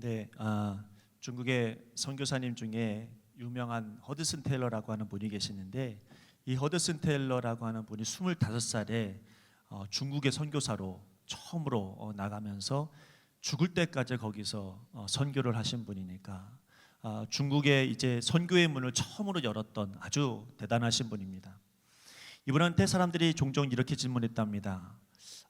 네, 중국의 선교사님 중에 유명한 허드슨 테일러라고 하는 분이 계시는데, 이 허드슨 테일러라고 하는 분이 25살에 중국의 선교사로 처음으로 나가면서 죽을 때까지 거기서 선교를 하신 분이니까 중국의 이제 선교의 문을 처음으로 열었던 아주 대단하신 분입니다. 이분한테 사람들이 종종 이렇게 질문했답니다.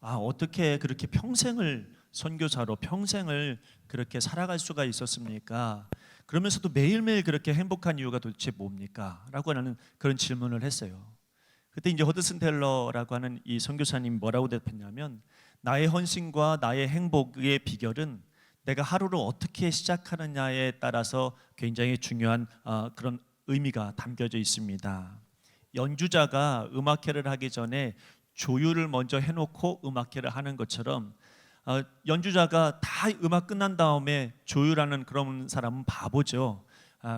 어떻게 그렇게 평생을 선교사로 평생을 그렇게 살아갈 수가 있었습니까? 그러면서도 매일매일 그렇게 행복한 이유가 도대체 뭡니까? 라고 하는 그런 질문을 했어요. 그때 이제 허드슨 텔러라고 하는 이 선교사님이 뭐라고 대답했냐면, 나의 헌신과 나의 행복의 비결은 내가 하루를 어떻게 시작하느냐에 따라서 굉장히 중요한 그런 의미가 담겨져 있습니다. 연주자가 음악회를 하기 전에 조율을 먼저 해놓고 음악회를 하는 것처럼 연주자가 다 음악 끝난 다음에 조율하는 그런 사람은 바보죠.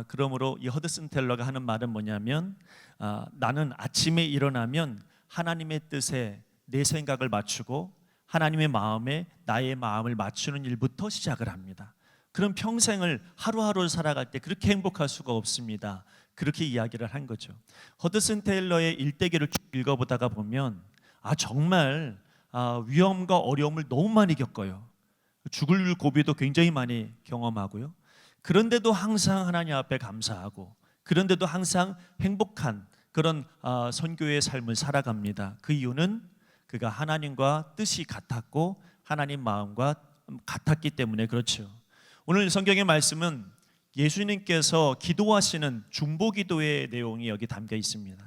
그러므로 이 허드슨 텔러가 하는 말은 뭐냐면, 나는 아침에 일어나면 하나님의 뜻에 내 생각을 맞추고 하나님의 마음에 나의 마음을 맞추는 일부터 시작을 합니다. 그럼 평생을 하루하루 살아갈 때 그렇게 행복할 수가 없습니다. 그렇게 이야기를 한 거죠. 허드슨 테일러의 일대기를 쭉 읽어보다가 보면 정말 위험과 어려움을 너무 많이 겪어요. 죽을 고비도 굉장히 많이 경험하고요. 그런데도 항상 하나님 앞에 감사하고, 그런데도 항상 행복한 그런 선교의 삶을 살아갑니다. 그 이유는 그가 하나님과 뜻이 같았고 하나님 마음과 같았기 때문에 그렇죠. 오늘 성경의 말씀은 예수님께서 기도하시는 중보기도의 내용이 여기 담겨 있습니다.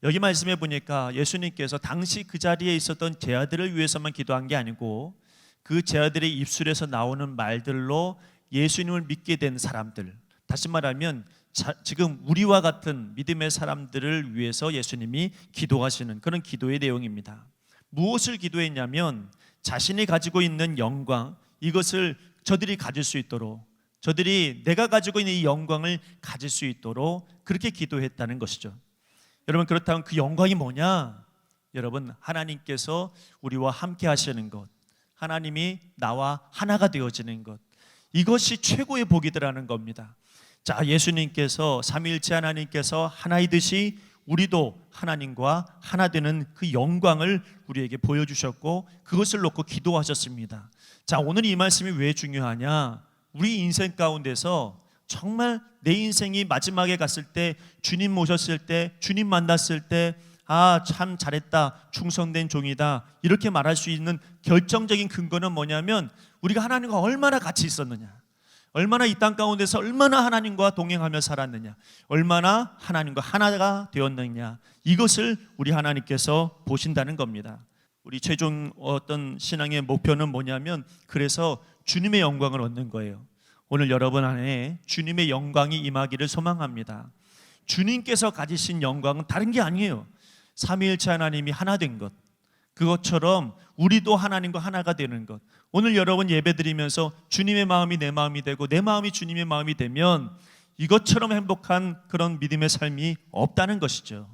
여기 말씀해 보니까 예수님께서 당시 그 자리에 있었던 제 아들을 위해서만 기도한 게 아니고, 그 제 아들의 입술에서 나오는 말들로 예수님을 믿게 된 사람들, 다시 말하면 지금 우리와 같은 믿음의 사람들을 위해서 예수님이 기도하시는 그런 기도의 내용입니다. 무엇을 기도했냐면, 자신이 가지고 있는 영광, 이것을 저들이 가질 수 있도록, 저들이 내가 가지고 있는 이 영광을 가질 수 있도록 그렇게 기도했다는 것이죠. 여러분, 그렇다면 그 영광이 뭐냐? 여러분, 하나님께서 우리와 함께 하시는 것, 하나님이 나와 하나가 되어지는 것, 이것이 최고의 복이더라는 겁니다. 자, 예수님께서, 삼위일체 하나님께서 하나이듯이 우리도 하나님과 하나 되는 그 영광을 우리에게 보여주셨고, 그것을 놓고 기도하셨습니다. 자, 오늘 이 말씀이 왜 중요하냐? 우리 인생 가운데서 정말 내 인생이 마지막에 갔을 때, 주님 모셨을 때, 주님 만났을 때, 참 잘했다, 충성된 종이다, 이렇게 말할 수 있는 결정적인 근거는 뭐냐면, 우리가 하나님과 얼마나 같이 있었느냐, 얼마나 이 땅 가운데서 얼마나 하나님과 동행하며 살았느냐, 얼마나 하나님과 하나가 되었느냐, 이것을 우리 하나님께서 보신다는 겁니다. 우리 최종 어떤 신앙의 목표는 뭐냐면, 그래서 주님의 영광을 얻는 거예요. 오늘 여러분 안에 주님의 영광이 임하기를 소망합니다. 주님께서 가지신 영광은 다른 게 아니에요. 삼위일체 하나님이 하나 된 것, 그것처럼 우리도 하나님과 하나가 되는 것. 오늘 여러분 예배드리면서 주님의 마음이 내 마음이 되고 내 마음이 주님의 마음이 되면 이것처럼 행복한 그런 믿음의 삶이 없다는 것이죠.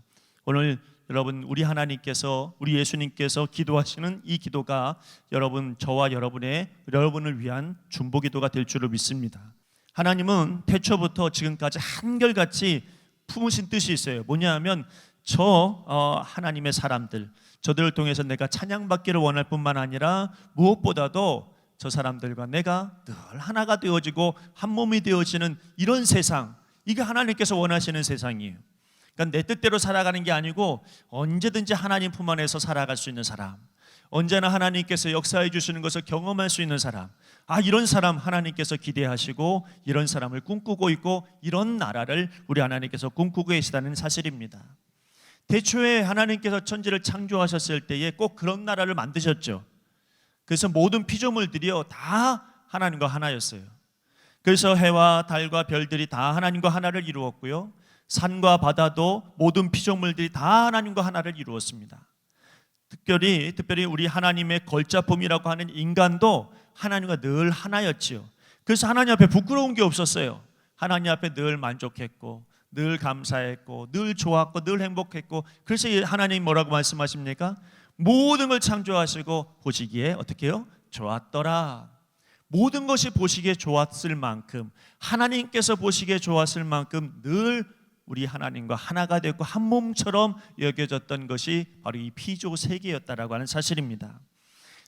오늘 여러분, 우리 하나님께서, 우리 예수님께서 기도하시는 이 기도가 여러분, 저와 여러분을 위한 중보기도가 될 줄을 믿습니다. 하나님은 태초부터 지금까지 한결같이 품으신 뜻이 있어요. 뭐냐 하면, 하나님의 사람들, 저들을 통해서 내가 찬양받기를 원할 뿐만 아니라 무엇보다도 저 사람들과 내가 늘 하나가 되어지고 한 몸이 되어지는 이런 세상, 이게 하나님께서 원하시는 세상이에요. 그러니까 내 뜻대로 살아가는 게 아니고 언제든지 하나님 품 안에서 살아갈 수 있는 사람, 언제나 하나님께서 역사해 주시는 것을 경험할 수 있는 사람, 이런 사람 하나님께서 기대하시고 이런 사람을 꿈꾸고 있고, 이런 나라를 우리 하나님께서 꿈꾸고 계시다는 사실입니다. 대초에 하나님께서 천지를 창조하셨을 때에 꼭 그런 나라를 만드셨죠. 그래서 모든 피조물들이요 다 하나님과 하나였어요. 그래서 해와 달과 별들이 다 하나님과 하나를 이루었고요, 산과 바다도 모든 피조물들이 다 하나님과 하나를 이루었습니다. 특별히 우리 하나님의 걸작품이라고 하는 인간도 하나님과 늘 하나였지요. 그래서 하나님 앞에 부끄러운 게 없었어요. 하나님 앞에 늘 만족했고, 늘 감사했고, 늘 좋았고, 늘 행복했고, 그래서 하나님 뭐라고 말씀하십니까? 모든 걸 창조하시고 보시기에 어떻게 해요? 좋았더라. 모든 것이 보시기에 좋았을 만큼, 하나님께서 보시기에 좋았을 만큼 늘 우리 하나님과 하나가 되고 한 몸처럼 여겨졌던 것이 바로 이 피조 세계였다라고 하는 사실입니다.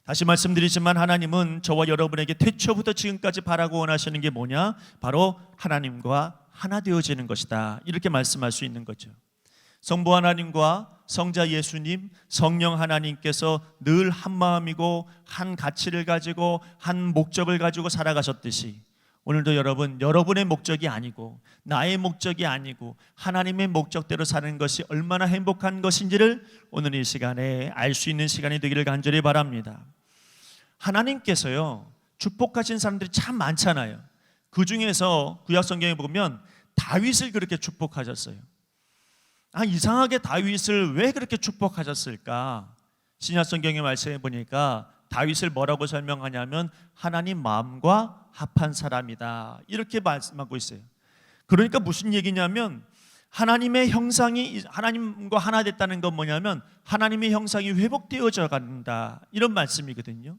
다시 말씀드리지만 하나님은 저와 여러분에게 태초부터 지금까지 바라고 원하시는 게 뭐냐? 바로 하나님과 하나 되어지는 것이다, 이렇게 말씀할 수 있는 거죠. 성부 하나님과 성자 예수님, 성령 하나님께서 늘 한 마음이고 한 가치를 가지고 한 목적을 가지고 살아가셨듯이 오늘도 여러분의 목적이 아니고 나의 목적이 아니고 하나님의 목적대로 사는 것이 얼마나 행복한 것인지를 오늘 이 시간에 알 수 있는 시간이 되기를 간절히 바랍니다. 하나님께서요, 축복하신 사람들이 참 많잖아요. 그 중에서 구약 성경에 보면 다윗을 그렇게 축복하셨어요. 이상하게 다윗을 왜 그렇게 축복하셨을까? 신약 성경의 말씀에 보니까 다윗을 뭐라고 설명하냐면 하나님 마음과 합한 사람이다, 이렇게 말씀하고 있어요. 그러니까 무슨 얘기냐면 하나님의 형상이 하나님과 하나 됐다는 건 뭐냐면 하나님의 형상이 회복되어져 간다, 이런 말씀이거든요.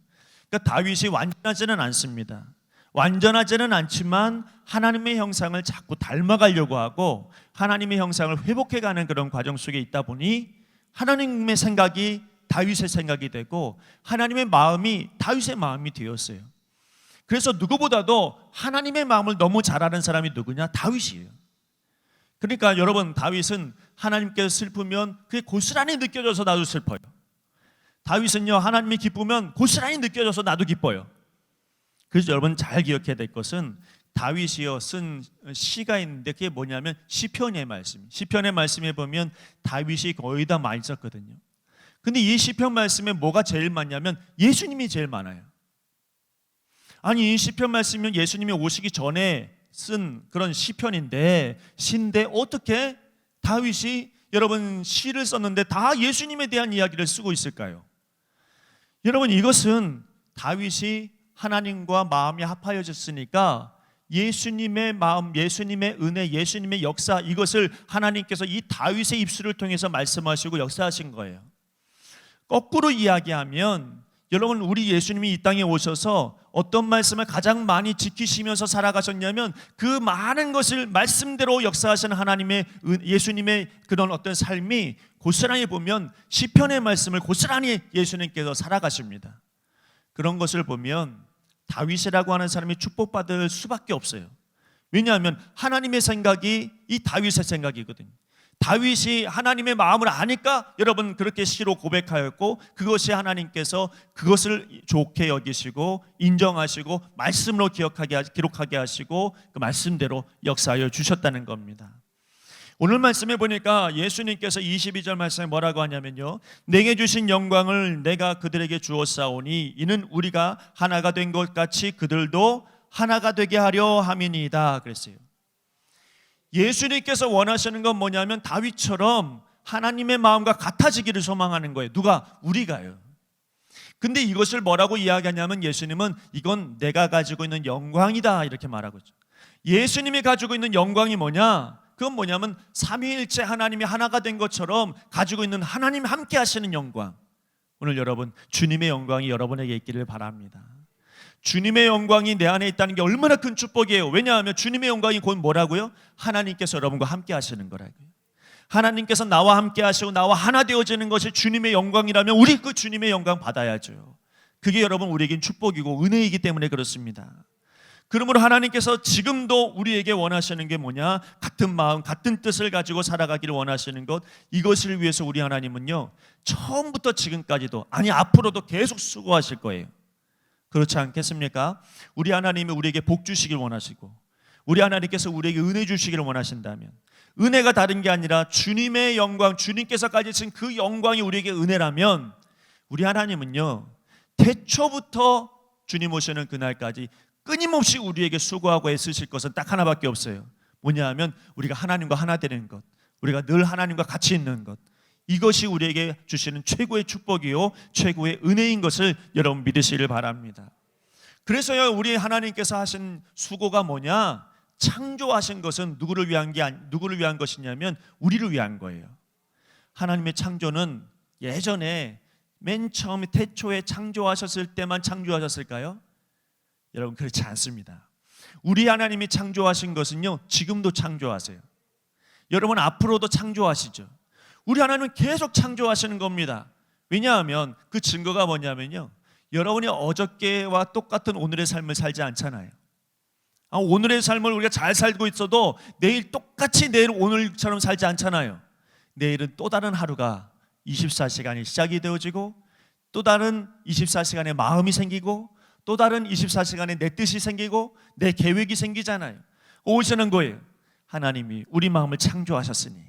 그러니까 다윗이 완전하지는 않습니다. 완전하지는 않지만 하나님의 형상을 자꾸 닮아가려고 하고 하나님의 형상을 회복해가는 그런 과정 속에 있다 보니 하나님의 생각이 다윗의 생각이 되고 하나님의 마음이 다윗의 마음이 되었어요. 그래서 누구보다도 하나님의 마음을 너무 잘 아는 사람이 누구냐? 다윗이에요. 그러니까 여러분, 다윗은 하나님께서 슬프면 그게 고스란히 느껴져서 나도 슬퍼요. 다윗은요, 하나님이 기쁘면 고스란히 느껴져서 나도 기뻐요. 그래서 여러분 잘 기억해야 될 것은 다윗이요 쓴 시가 있는데 그게 뭐냐면 시편의 말씀. 시편의 말씀에 보면 다윗이 거의 다 많이 썼거든요. 근데 이 시편 말씀에 뭐가 제일 많냐면 예수님이 제일 많아요. 이 시편 말씀은 예수님이 오시기 전에 쓴 그런 시편인데 시인데 어떻게 다윗이 여러분 시를 썼는데 다 예수님에 대한 이야기를 쓰고 있을까요? 여러분, 이것은 다윗이 하나님과 마음이 합하여졌으니까 예수님의 마음, 예수님의 은혜, 예수님의 역사, 이것을 하나님께서 이 다윗의 입술을 통해서 말씀하시고 역사하신 거예요. 거꾸로 이야기하면 여러분, 우리 예수님이 이 땅에 오셔서 어떤 말씀을 가장 많이 지키시면서 살아가셨냐면 그 많은 것을 말씀대로 역사하시는 하나님의 예수님의 그런 어떤 삶이 고스란히 보면 시편의 말씀을 고스란히 예수님께서 살아가십니다. 그런 것을 보면 다윗이라고 하는 사람이 축복받을 수밖에 없어요. 왜냐하면 하나님의 생각이 이 다윗의 생각이거든요. 다윗이 하나님의 마음을 아니까 여러분 그렇게 시로 고백하였고 그것이 하나님께서 그것을 좋게 여기시고 인정하시고 말씀으로 기록하게 하시고 그 말씀대로 역사하여 주셨다는 겁니다. 오늘 말씀에 보니까 예수님께서 22절 말씀에 뭐라고 하냐면요, 내게 주신 영광을 내가 그들에게 주었사오니 이는 우리가 하나가 된 것 같이 그들도 하나가 되게 하려 함이니이다 그랬어요. 예수님께서 원하시는 건 뭐냐면 다윗처럼 하나님의 마음과 같아지기를 소망하는 거예요. 누가? 우리가요. 근데 이것을 뭐라고 이야기하냐면 예수님은 이건 내가 가지고 있는 영광이다 이렇게 말하고 있죠. 예수님이 가지고 있는 영광이 뭐냐? 그건 뭐냐면 삼위일체 하나님이 하나가 된 것처럼 가지고 있는 하나님 함께 하시는 영광. 오늘 여러분, 주님의 영광이 여러분에게 있기를 바랍니다. 주님의 영광이 내 안에 있다는 게 얼마나 큰 축복이에요. 왜냐하면 주님의 영광이 곧 뭐라고요? 하나님께서 여러분과 함께 하시는 거라고요. 하나님께서 나와 함께 하시고 나와 하나 되어지는 것이 주님의 영광이라면 우리 그 주님의 영광 받아야죠. 그게 여러분 우리에겐 축복이고 은혜이기 때문에 그렇습니다. 그러므로 하나님께서 지금도 우리에게 원하시는 게 뭐냐? 같은 마음, 같은 뜻을 가지고 살아가기를 원하시는 것, 이것을 위해서 우리 하나님은요 처음부터 지금까지도, 아니 앞으로도 계속 수고하실 거예요. 그렇지 않겠습니까? 우리 하나님이 우리에게 복 주시길 원하시고 우리 하나님께서 우리에게 은혜 주시기를 원하신다면, 은혜가 다른 게 아니라 주님의 영광, 주님께서 가지신 그 영광이 우리에게 은혜라면 우리 하나님은요 태초부터 주님 오시는 그날까지 끊임없이 우리에게 수고하고 애쓰실 것은 딱 하나밖에 없어요. 뭐냐 하면 우리가 하나님과 하나 되는 것, 우리가 늘 하나님과 같이 있는 것, 이것이 우리에게 주시는 최고의 축복이요 최고의 은혜인 것을 여러분 믿으시길 바랍니다. 그래서요 우리 하나님께서 하신 수고가 뭐냐? 창조하신 것은 누구를 위한 것이냐면 우리를 위한 거예요. 하나님의 창조는 예전에 맨 처음 태초에 창조하셨을 때만 창조하셨을까요? 여러분 그렇지 않습니다. 우리 하나님이 창조하신 것은요 지금도 창조하세요. 여러분 앞으로도 창조하시죠. 우리 하나님은 계속 창조하시는 겁니다. 왜냐하면 그 증거가 뭐냐면요, 여러분이 어저께와 똑같은 오늘의 삶을 살지 않잖아요. 오늘의 삶을 우리가 잘 살고 있어도 내일 똑같이 내일 오늘처럼 살지 않잖아요. 내일은 또 다른 하루가 24시간이 시작이 되어지고, 또 다른 24시간의 마음이 생기고, 또 다른 24시간에 내 뜻이 생기고 내 계획이 생기잖아요. 오시는 거예요. 하나님이 우리 마음을 창조하셨으니,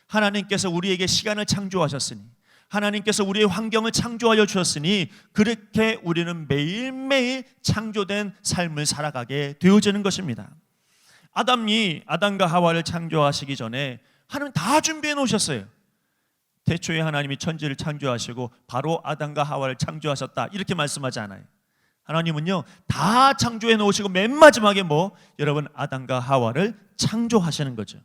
하나님께서 우리에게 시간을 창조하셨으니, 하나님께서 우리의 환경을 창조하여 주셨으니, 그렇게 우리는 매일매일 창조된 삶을 살아가게 되어지는 것입니다. 아담과 하와를 창조하시기 전에 하나님 다 준비해 놓으셨어요. 태초에 하나님이 천지를 창조하시고 바로 아담과 하와를 창조하셨다 이렇게 말씀하지 않아요. 하나님은요 다 창조해 놓으시고 맨 마지막에 여러분 아담과 하와를 창조하시는 거죠.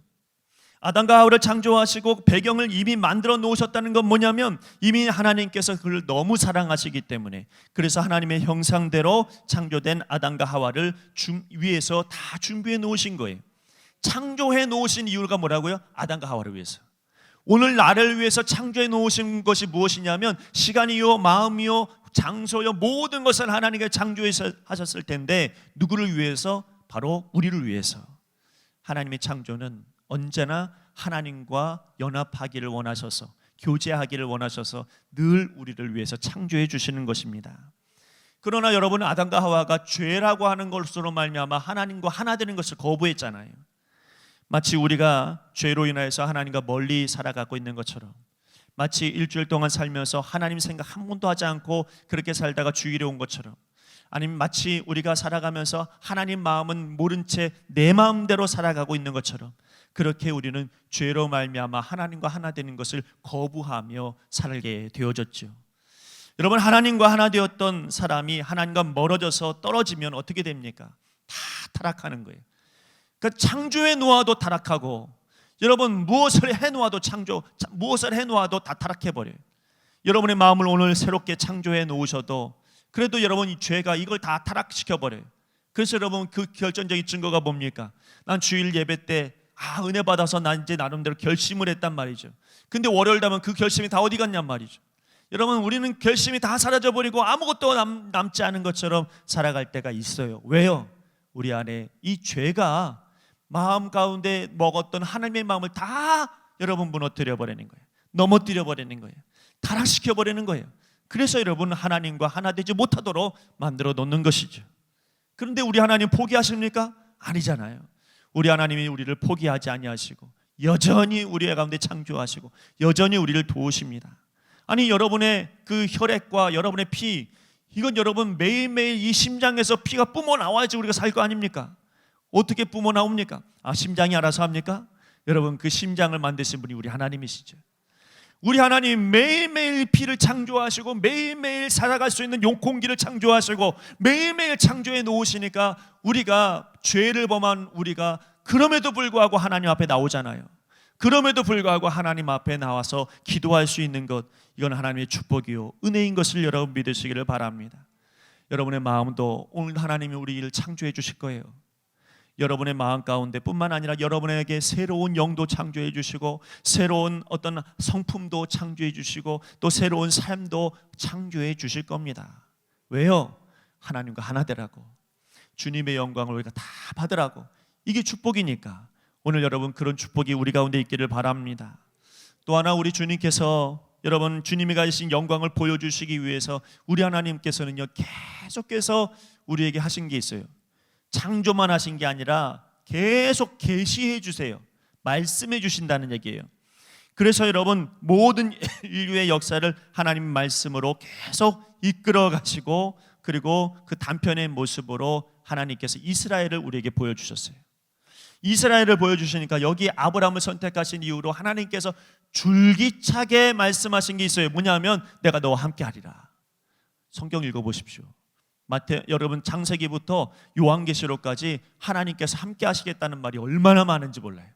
아담과 하와를 창조하시고 배경을 이미 만들어 놓으셨다는 건 뭐냐면, 이미 하나님께서 그를 너무 사랑하시기 때문에, 그래서 하나님의 형상대로 창조된 아담과 하와를 위해서 다 준비해 놓으신 거예요. 창조해 놓으신 이유가 뭐라고요? 아담과 하와를 위해서. 오늘 나를 위해서 창조해 놓으신 것이 무엇이냐면, 시간이요 마음이요 장소요 모든 것을 하나님께 창조하셨을 텐데, 누구를 위해서? 바로 우리를 위해서. 하나님의 창조는 언제나 하나님과 연합하기를 원하셔서, 교제하기를 원하셔서 늘 우리를 위해서 창조해 주시는 것입니다. 그러나 여러분, 아담과 하와가 죄라고 하는 것으로 말미암아 하나님과 하나 되는 것을 거부했잖아요. 마치 우리가 죄로 인하여서 하나님과 멀리 살아가고 있는 것처럼, 마치 일주일 동안 살면서 하나님 생각 한 번도 하지 않고 그렇게 살다가 주일에 온 것처럼, 아니면 마치 우리가 살아가면서 하나님 마음은 모른 채 내 마음대로 살아가고 있는 것처럼, 그렇게 우리는 죄로 말미암아 하나님과 하나 되는 것을 거부하며 살게 되어졌죠. 여러분, 하나님과 하나 되었던 사람이 하나님과 멀어져서 떨어지면 어떻게 됩니까? 다 타락하는 거예요. 그러니까 창조해 놓아도 타락하고, 여러분 무엇을 해 놓아도 무엇을 해 놓아도 다 타락해 버려요. 여러분의 마음을 오늘 새롭게 창조해 놓으셔도 그래도 여러분 이 죄가 이걸 다 타락시켜 버려요. 그래서 여러분 그 결정적인 증거가 뭡니까? 난 주일 예배 때 은혜 받아서 난 이제 나름대로 결심을 했단 말이죠. 근데 월요일 되면 그 결심이 다 어디 갔냔 말이죠. 여러분, 우리는 결심이 다 사라져 버리고 아무것도 남지 않은 것처럼 살아갈 때가 있어요. 왜요? 우리 안에 이 죄가 마음 가운데 먹었던 하나님의 마음을 다 여러분 무너뜨려 버리는 거예요. 넘어뜨려 버리는 거예요. 타락시켜 버리는 거예요. 그래서 여러분 하나님과 하나 되지 못하도록 만들어 놓는 것이죠. 그런데 우리 하나님 포기하십니까? 아니잖아요. 우리 하나님이 우리를 포기하지 아니하시고 여전히 우리 가운데 창조하시고 여전히 우리를 도우십니다. 아니, 여러분의 그 혈액과 여러분의 피, 이건 여러분 매일매일 이 심장에서 피가 뿜어 나와야지 우리가 살 거 아닙니까? 어떻게 뿜어 나옵니까? 심장이 알아서 합니까? 여러분, 그 심장을 만드신 분이 우리 하나님이시죠. 우리 하나님 매일매일 피를 창조하시고 매일매일 살아갈 수 있는 공기를 창조하시고 매일매일 창조해 놓으시니까, 우리가 죄를 범한 우리가 그럼에도 불구하고 하나님 앞에 나오잖아요. 그럼에도 불구하고 하나님 앞에 나와서 기도할 수 있는 것, 이건 하나님의 축복이요 은혜인 것을 여러분 믿으시기를 바랍니다. 여러분의 마음도 오늘 하나님이 우리를 창조해 주실 거예요. 여러분의 마음 가운데 뿐만 아니라 여러분에게 새로운 영도 창조해 주시고, 새로운 어떤 성품도 창조해 주시고, 또 새로운 삶도 창조해 주실 겁니다. 왜요? 하나님과 하나 되라고, 주님의 영광을 우리가 다 받으라고. 이게 축복이니까 오늘 여러분 그런 축복이 우리 가운데 있기를 바랍니다. 또 하나, 우리 주님께서 여러분 주님이 가지신 영광을 보여주시기 위해서 우리 하나님께서는요 계속해서 우리에게 하신 게 있어요. 창조만 하신 게 아니라 계속 계시해 주세요. 말씀해 주신다는 얘기예요. 그래서 여러분 모든 인류의 역사를 하나님 말씀으로 계속 이끌어 가시고, 그리고 그 단편의 모습으로 하나님께서 이스라엘을 우리에게 보여주셨어요. 이스라엘을 보여주시니까 여기 아브라함을 선택하신 이후로 하나님께서 줄기차게 말씀하신 게 있어요. 뭐냐면 내가 너와 함께 하리라. 성경 읽어보십시오. 여러분 창세기부터 요한계시록까지 하나님께서 함께 하시겠다는 말이 얼마나 많은지 몰라요.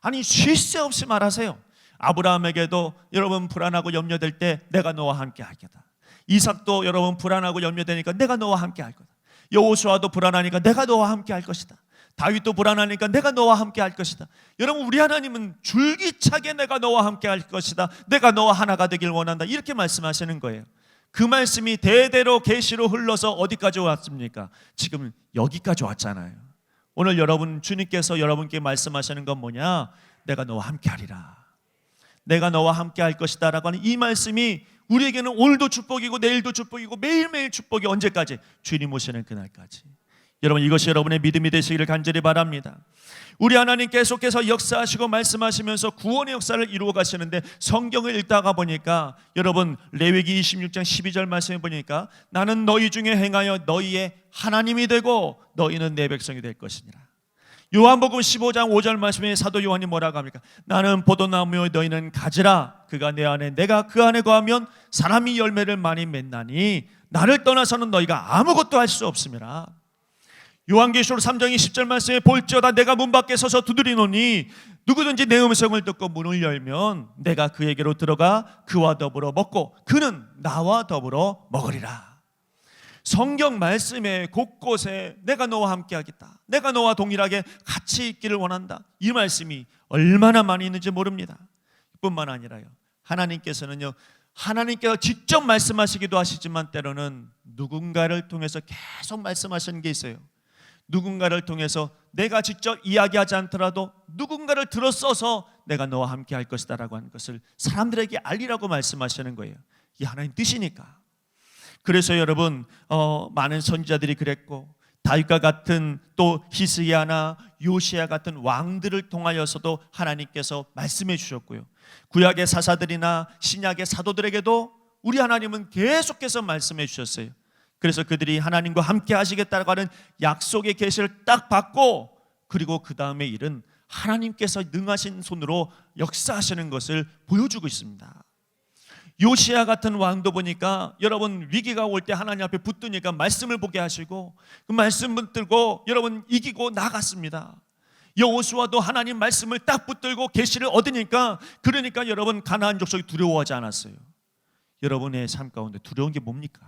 아니, 쉴 새 없이 말하세요. 아브라함에게도 여러분 불안하고 염려될 때 내가 너와 함께 하겠다. 이삭도 여러분 불안하고 염려되니까 내가 너와 함께 할 거다. 여호수아도 불안하니까 내가 너와 함께 할 것이다. 다윗도 불안하니까 내가 너와 함께 할 것이다. 여러분, 우리 하나님은 줄기차게 내가 너와 함께 할 것이다, 내가 너와 하나가 되길 원한다, 이렇게 말씀하시는 거예요. 그 말씀이 대대로 계시로 흘러서 어디까지 왔습니까? 지금 여기까지 왔잖아요. 오늘 여러분, 주님께서 여러분께 말씀하시는 건 뭐냐? 내가 너와 함께 하리라, 내가 너와 함께 할 것이다 라고 하는 이 말씀이 우리에게는 오늘도 축복이고 내일도 축복이고 매일매일 축복이, 언제까지? 주님 오시는 그날까지. 여러분, 이것이 여러분의 믿음이 되시기를 간절히 바랍니다. 우리 하나님 계속해서 역사하시고 말씀하시면서 구원의 역사를 이루어 가시는데, 성경을 읽다가 보니까 여러분, 레위기 26장 12절 말씀해 보니까 나는 너희 중에 행하여 너희의 하나님이 되고 너희는 내 백성이 될 것이니라. 요한복음 15장 5절 말씀에 사도 요한이 뭐라고 합니까? 나는 포도나무요 너희는 가지라. 그가 내 안에 내가 그 안에 거하면 사람이 열매를 많이 맺나니 나를 떠나서는 너희가 아무것도 할 수 없음이라. 요한계시록 3장 20절 말씀에 볼지어다 내가 문 밖에 서서 두드리노니 누구든지 내 음성을 듣고 문을 열면 내가 그에게로 들어가 그와 더불어 먹고 그는 나와 더불어 먹으리라. 성경 말씀에 곳곳에 내가 너와 함께 하겠다, 내가 너와 동일하게 같이 있기를 원한다, 이 말씀이 얼마나 많이 있는지 모릅니다. 뿐만 아니라요, 하나님께서는요, 하나님께서 직접 말씀하시기도 하시지만 때로는 누군가를 통해서 계속 말씀하시는 게 있어요. 누군가를 통해서 내가 직접 이야기하지 않더라도 누군가를 들어 써서 내가 너와 함께 할 것이다 라고 하는 것을 사람들에게 알리라고 말씀하시는 거예요. 이게 하나님 뜻이니까. 그래서 여러분, 많은 선지자들이 그랬고, 다윗과 같은 또 히스기야나 요시야 같은 왕들을 통하여서도 하나님께서 말씀해 주셨고요, 구약의 사사들이나 신약의 사도들에게도 우리 하나님은 계속해서 말씀해 주셨어요. 그래서 그들이 하나님과 함께 하시겠다고 하는 약속의 계시를 딱 받고, 그리고 그 다음의 일은 하나님께서 능하신 손으로 역사하시는 것을 보여주고 있습니다. 요시야 같은 왕도 보니까 여러분, 위기가 올 때 하나님 앞에 붙드니까 말씀을 보게 하시고 그 말씀 붙들고 여러분 이기고 나갔습니다. 여호수아도 하나님 말씀을 딱 붙들고 계시를 얻으니까, 그러니까 여러분, 가나안 족속이 두려워하지 않았어요. 여러분의 삶 가운데 두려운 게 뭡니까?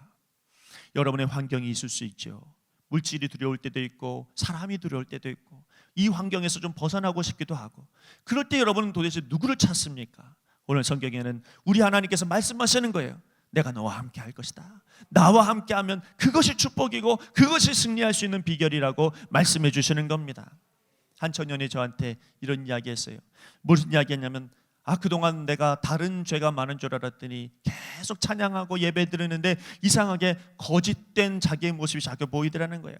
여러분의 환경이 있을 수 있죠. 물질이 두려울 때도 있고 사람이 두려울 때도 있고, 이 환경에서 좀 벗어나고 싶기도 하고, 그럴 때 여러분은 도대체 누구를 찾습니까? 오늘 성경에는 우리 하나님께서 말씀하시는 거예요. 내가 너와 함께 할 것이다, 나와 함께 하면 그것이 축복이고 그것이 승리할 수 있는 비결이라고 말씀해 주시는 겁니다. 한 청년이 저한테 이런 이야기 했어요. 무슨 이야기 했냐면, 그동안 내가 다른 죄가 많은 줄 알았더니 계속 찬양하고 예배 드리는데 이상하게 거짓된 자기의 모습이 자꾸 보이더라는 거예요.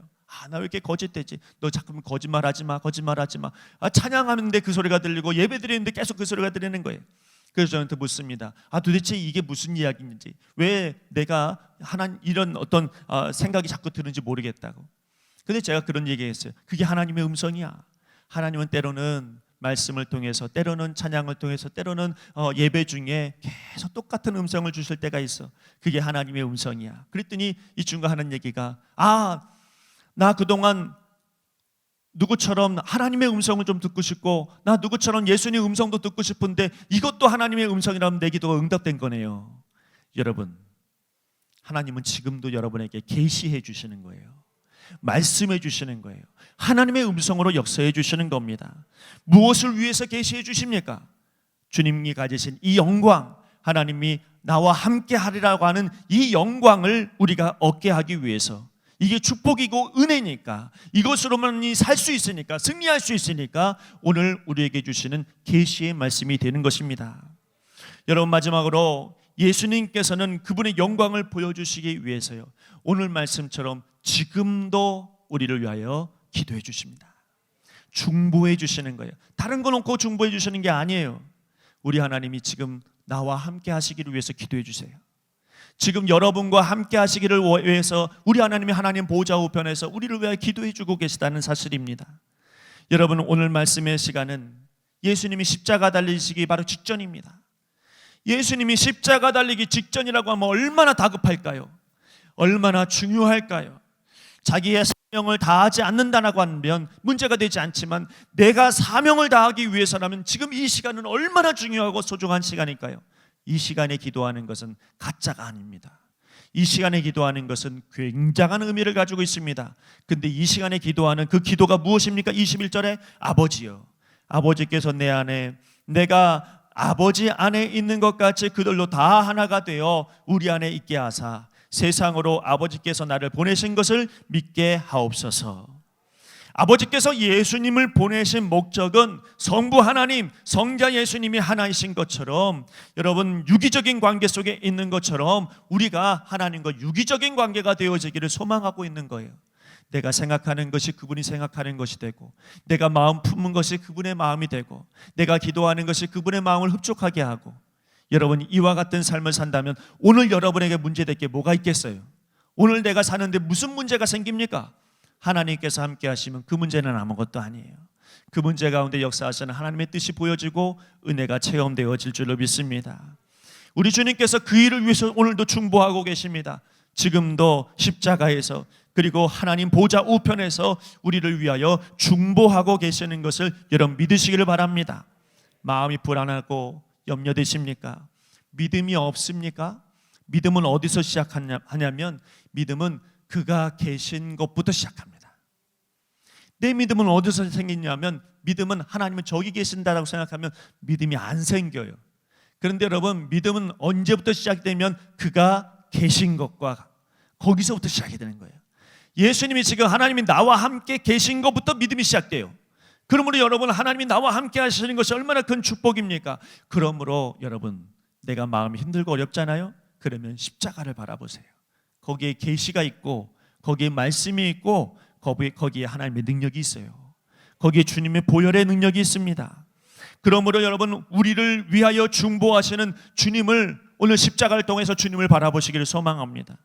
나 왜 이렇게 거짓되지? 너 자꾸 거짓말하지 마, 거짓말하지 마. 찬양하는데 그 소리가 들리고 예배 드리는데 계속 그 소리가 들리는 거예요. 그래서 저한테 묻습니다. 도대체 이게 무슨 이야기인지, 왜 내가 하나님 이런 어떤 생각이 자꾸 드는지 모르겠다고. 근데 제가 그런 얘기했어요. 그게 하나님의 음성이야. 하나님은 때로는 말씀을 통해서, 때로는 찬양을 통해서, 때로는 예배 중에 계속 똑같은 음성을 주실 때가 있어. 그게 하나님의 음성이야. 그랬더니 이 친구가 하는 얘기가, 나 그동안 누구처럼 하나님의 음성을 좀 듣고 싶고, 나 누구처럼 예수님의 음성도 듣고 싶은데 이것도 하나님의 음성이라면 내 기도가 응답된 거네요. 여러분, 하나님은 지금도 여러분에게 계시해 주시는 거예요. 말씀해 주시는 거예요. 하나님의 음성으로 역사해 주시는 겁니다. 무엇을 위해서 계시해 주십니까? 주님이 가지신 이 영광, 하나님이 나와 함께 하리라고 하는 이 영광을 우리가 얻게 하기 위해서, 이게 축복이고 은혜니까, 이것으로만이 살 수 있으니까, 승리할 수 있으니까 오늘 우리에게 주시는 계시의 말씀이 되는 것입니다. 여러분, 마지막으로 예수님께서는 그분의 영광을 보여주시기 위해서요, 오늘 말씀처럼 지금도 우리를 위하여 기도해 주십니다. 중보해 주시는 거예요. 다른 거 놓고 중보해 주시는 게 아니에요. 우리 하나님이 지금 나와 함께 하시기를 위해서 기도해 주세요. 지금 여러분과 함께 하시기를 위해서 우리 하나님이 하나님 보좌 우편에서 우리를 위하여 기도해 주고 계시다는 사실입니다. 여러분, 오늘 말씀의 시간은 예수님이 십자가 달리시기 바로 직전입니다. 예수님이 십자가 달리기 직전이라고 하면 얼마나 다급할까요? 얼마나 중요할까요? 자기의 사명을 다하지 않는다라고 하면 문제가 되지 않지만, 내가 사명을 다하기 위해서라면 지금 이 시간은 얼마나 중요하고 소중한 시간일까요? 이 시간에 기도하는 것은 가짜가 아닙니다. 이 시간에 기도하는 것은 굉장한 의미를 가지고 있습니다. 근데 이 시간에 기도하는 그 기도가 무엇입니까? 21절에 아버지여, 아버지께서 내 안에, 내가 아버지 안에 있는 것 같이 그들로 다 하나가 되어 우리 안에 있게 하사 세상으로 아버지께서 나를 보내신 것을 믿게 하옵소서. 아버지께서 예수님을 보내신 목적은 성부 하나님, 성자 예수님이 하나이신 것처럼, 여러분 유기적인 관계 속에 있는 것처럼 우리가 하나님과 유기적인 관계가 되어지기를 소망하고 있는 거예요. 내가 생각하는 것이 그분이 생각하는 것이 되고, 내가 마음 품은 것이 그분의 마음이 되고, 내가 기도하는 것이 그분의 마음을 흡족하게 하고. 여러분 이와 같은 삶을 산다면 오늘 여러분에게 문제될 게 뭐가 있겠어요? 오늘 내가 사는데 무슨 문제가 생깁니까? 하나님께서 함께 하시면 그 문제는 아무것도 아니에요. 그 문제 가운데 역사하시는 하나님의 뜻이 보여지고 은혜가 체험되어질 줄로 믿습니다. 우리 주님께서 그 일을 위해서 오늘도 중보하고 계십니다. 지금도 십자가에서, 그리고 하나님 보좌 우편에서 우리를 위하여 중보하고 계시는 것을 여러분 믿으시기를 바랍니다. 마음이 불안하고 염려되십니까? 믿음이 없습니까? 믿음은 어디서 시작하냐면 믿음은 그가 계신 것부터 시작합니다. 내 믿음은 어디서 생기냐면, 믿음은 하나님은 저기 계신다라고 생각하면 믿음이 안 생겨요. 그런데 여러분 믿음은 언제부터 시작되면 그가 계신 것과 거기서부터 시작이 되는 거예요. 예수님이 지금 하나님이 나와 함께 계신 것부터 믿음이 시작돼요. 그러므로 여러분 하나님이 나와 함께 하시는 것이 얼마나 큰 축복입니까? 그러므로 여러분 내가 마음이 힘들고 어렵잖아요. 그러면 십자가를 바라보세요. 거기에 계시가 있고, 거기에 말씀이 있고, 거기에 하나님의 능력이 있어요. 거기에 주님의 보혈의 능력이 있습니다. 그러므로 여러분 우리를 위하여 중보하시는 주님을, 오늘 십자가를 통해서 주님을 바라보시기를 소망합니다.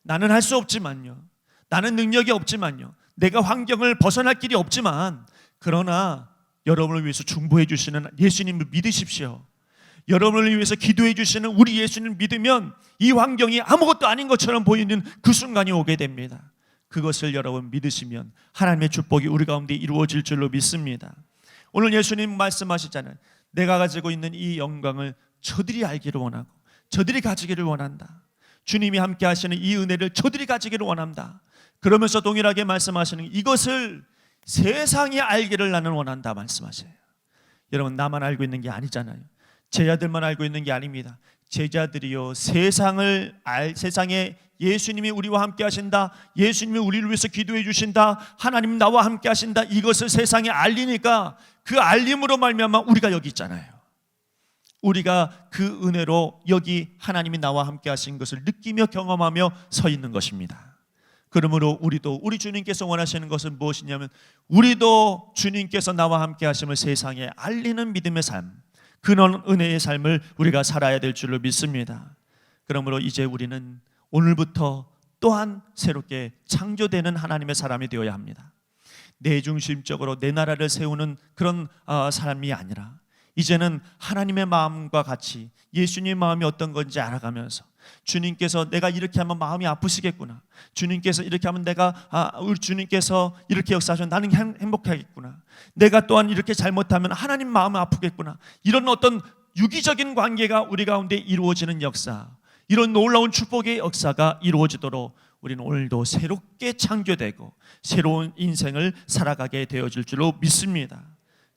나는 할 수 없지만요, 나는 능력이 없지만요, 내가 환경을 벗어날 길이 없지만, 그러나 여러분을 위해서 중보해 주시는 예수님을 믿으십시오. 여러분을 위해서 기도해 주시는 우리 예수님을 믿으면 이 환경이 아무것도 아닌 것처럼 보이는 그 순간이 오게 됩니다. 그것을 여러분 믿으시면 하나님의 축복이 우리 가운데 이루어질 줄로 믿습니다. 오늘 예수님 말씀하시잖아요. 내가 가지고 있는 이 영광을 저들이 알기를 원하고 저들이 가지기를 원한다. 주님이 함께 하시는 이 은혜를 저들이 가지기를 원한다. 그러면서 동일하게 말씀하시는, 이것을 세상이 알기를 나는 원한다 말씀하세요. 여러분 나만 알고 있는 게 아니잖아요. 제자들만 알고 있는 게 아닙니다. 제자들이요, 세상에 예수님이 우리와 함께 하신다, 예수님이 우리를 위해서 기도해 주신다, 하나님 나와 함께 하신다, 이것을 세상에 알리니까 그 알림으로 말미암아 우리가 여기 있잖아요. 우리가 그 은혜로 여기 하나님이 나와 함께 하신 것을 느끼며 경험하며 서 있는 것입니다. 그러므로 우리도, 우리 주님께서 원하시는 것은 무엇이냐면, 우리도 주님께서 나와 함께 하심을 세상에 알리는 믿음의 삶, 그런 은혜의 삶을 우리가 살아야 될 줄로 믿습니다. 그러므로 이제 우리는 오늘부터 또한 새롭게 창조되는 하나님의 사람이 되어야 합니다. 내 중심적으로 내 나라를 세우는 그런 사람이 아니라, 이제는 하나님의 마음과 같이 예수님의 마음이 어떤 건지 알아가면서, 주님께서 내가 이렇게 하면 마음이 아프시겠구나, 주님께서 이렇게 하면 우리 주님께서 이렇게 역사하시면 나는 행복하겠구나, 내가 또한 이렇게 잘못하면 하나님 마음이 아프겠구나, 이런 어떤 유기적인 관계가 우리 가운데 이루어지는 역사, 이런 놀라운 축복의 역사가 이루어지도록 우리는 오늘도 새롭게 창조되고 새로운 인생을 살아가게 되어질 줄로 믿습니다.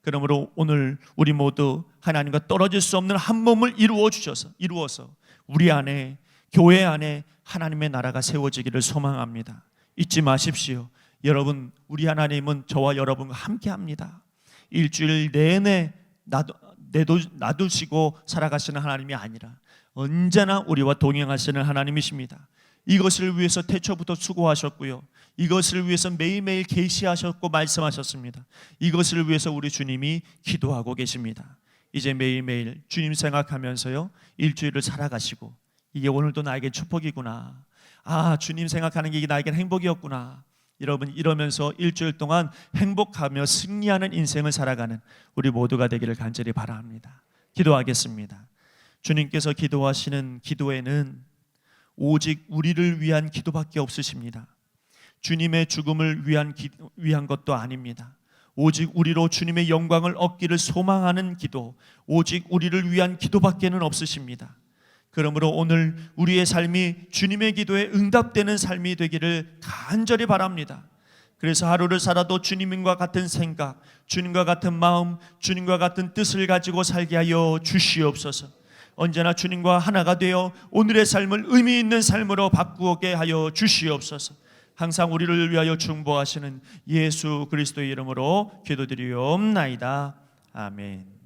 그러므로 오늘 우리 모두 하나님과 떨어질 수 없는 한 몸을 이루어서 우리 안에, 교회 안에 하나님의 나라가 세워지기를 소망합니다. 잊지 마십시오. 여러분, 우리 하나님은 저와 여러분과 함께 합니다. 일주일 내내 놔두시고 살아가시는 하나님이 아니라 언제나 우리와 동행하시는 하나님이십니다. 이것을 위해서 태초부터 수고하셨고요, 이것을 위해서 매일매일 계시하셨고 말씀하셨습니다. 이것을 위해서 우리 주님이 기도하고 계십니다. 이제 매일매일 주님 생각하면서요, 일주일을 살아가시고, 이게 오늘도 나에게 축복이구나, 주님 생각하는 게 나에겐 행복이었구나, 여러분 이러면서 일주일 동안 행복하며 승리하는 인생을 살아가는 우리 모두가 되기를 간절히 바랍니다. 기도하겠습니다. 주님께서 기도하시는 기도에는 오직 우리를 위한 기도밖에 없으십니다. 주님의 죽음을 위한 것도 아닙니다. 오직 우리로 주님의 영광을 얻기를 소망하는 기도, 오직 우리를 위한 기도밖에는 없으십니다. 그러므로 오늘 우리의 삶이 주님의 기도에 응답되는 삶이 되기를 간절히 바랍니다. 그래서 하루를 살아도 주님과 같은 생각, 주님과 같은 마음, 주님과 같은 뜻을 가지고 살게 하여 주시옵소서. 언제나 주님과 하나가 되어 오늘의 삶을 의미 있는 삶으로 바꾸게 하여 주시옵소서. 항상 우리를 위하여 중보하시는 예수 그리스도의 이름으로 기도드리옵나이다. 아멘.